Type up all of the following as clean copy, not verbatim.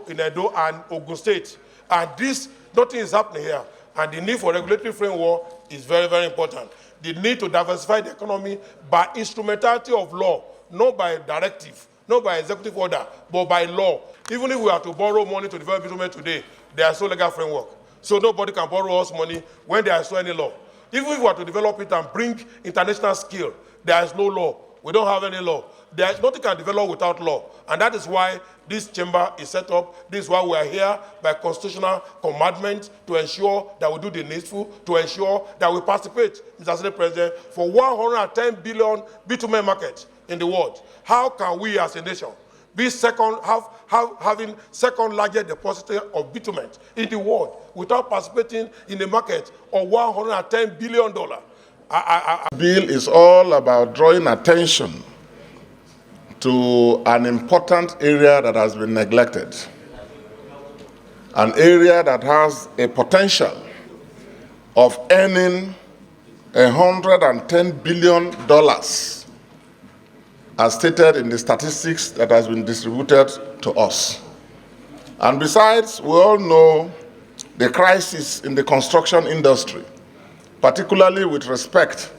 in Edo and Ogun State. And this, nothing is happening here. And the need for regulatory framework is very, very important. The need to diversify the economy by instrumentality of law, not by directive, not by executive order, but by law. Even if we are to borrow money to develop Bitumen today, there is no legal framework. So nobody can borrow us money when there is no any law. Even if we are to develop it and bring international skill, there is no law. We don't have any law. There is nothing can develop without law. And that is why this chamber is set up. This is why we are here by constitutional commandment to ensure that we do the needful, to ensure that we participate, Mr. Senate President, for 110 billion bitumen market in the world. How can we as a nation be having second largest depositor of bitumen in the world without participating in the market of $110 billion? Bill is all about drawing attention to an important area that has been neglected, an area that has a potential of earning $110 billion, as stated in the statistics that has been distributed to us. And besides, we all know the crisis in the construction industry, particularly with respect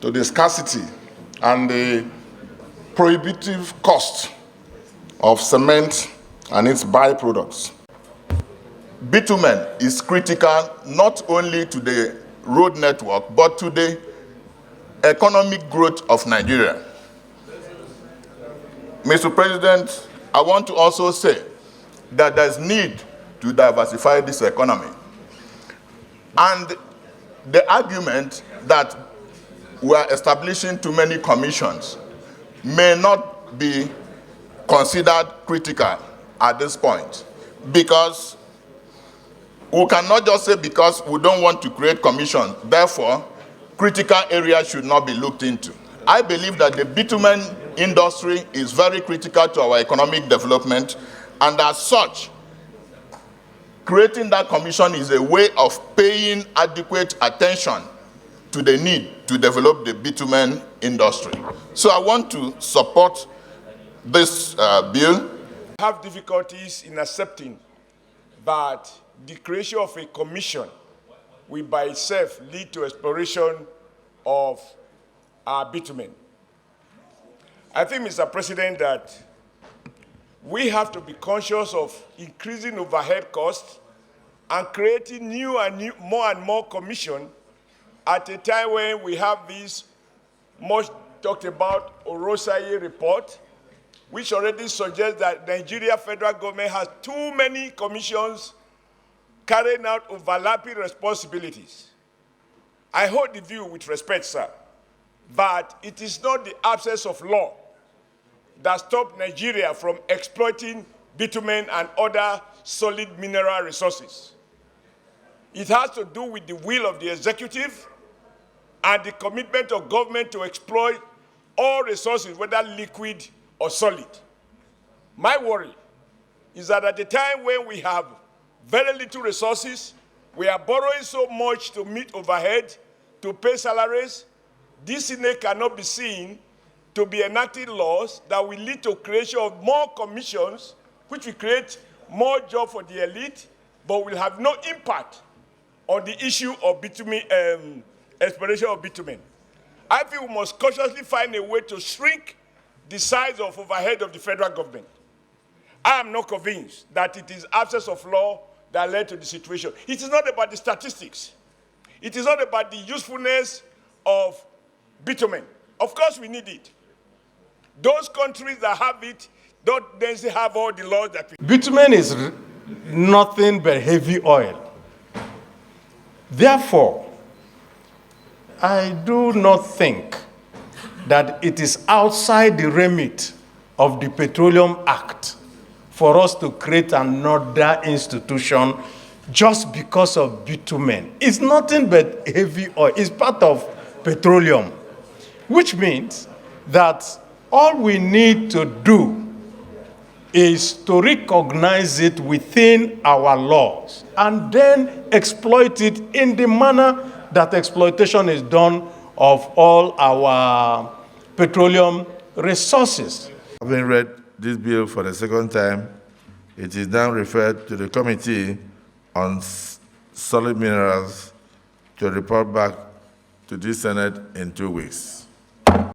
to the scarcity and the prohibitive cost of cement and its byproducts. Bitumen is critical not only to the road network, but to the economic growth of Nigeria. Mr. President, I want to also say that there's need to diversify this economy. And the argument that we are establishing too many commissions may not be considered critical at this point, because we cannot just say because we don't want to create commissions, therefore critical areas should not be looked into. I believe that the bitumen industry is very critical to our economic development, and as such, creating that commission is a way of paying adequate attention to the need to develop the bitumen industry. So I want to support this bill. I have difficulties in accepting that the creation of a commission will by itself lead to exploration of bitumen. I think, Mr. President, that we have to be conscious of increasing overhead costs and creating more and more commission at a time when we have this much talked about Orosai report, which already suggests that Nigeria federal government has too many commissions carrying out overlapping responsibilities. I hold the view with respect, sir, that it is not the absence of law that stopped Nigeria from exploiting bitumen and other solid mineral resources. It has to do with the will of the executive and the commitment of government to exploit all resources, whether liquid or solid. My worry is that at the time when we have very little resources, we are borrowing so much to meet overhead, to pay salaries, this cannot be seen to be enacting laws that will lead to creation of more commissions, which will create more jobs for the elite, but will have no impact on the issue of bitumen, exploration of bitumen. I think we must cautiously find a way to shrink the size of overhead of the federal government. I am not convinced that it is absence of law that led to the situation. It is not about the statistics. It is not about the usefulness of bitumen. Of course we need it. Those countries that have it don't necessarily have all the laws that we... Bitumen is nothing but heavy oil. Therefore, I do not think that it is outside the remit of the Petroleum Act for us to create another institution just because of bitumen. It's nothing but heavy oil. It's part of petroleum, which means that all we need to do is to recognize it within our laws and then exploit it in the manner that exploitation is done of all our petroleum resources. Having read this bill for the second time, It is now referred to the Committee on Solid Minerals to report back to this Senate in 2 weeks.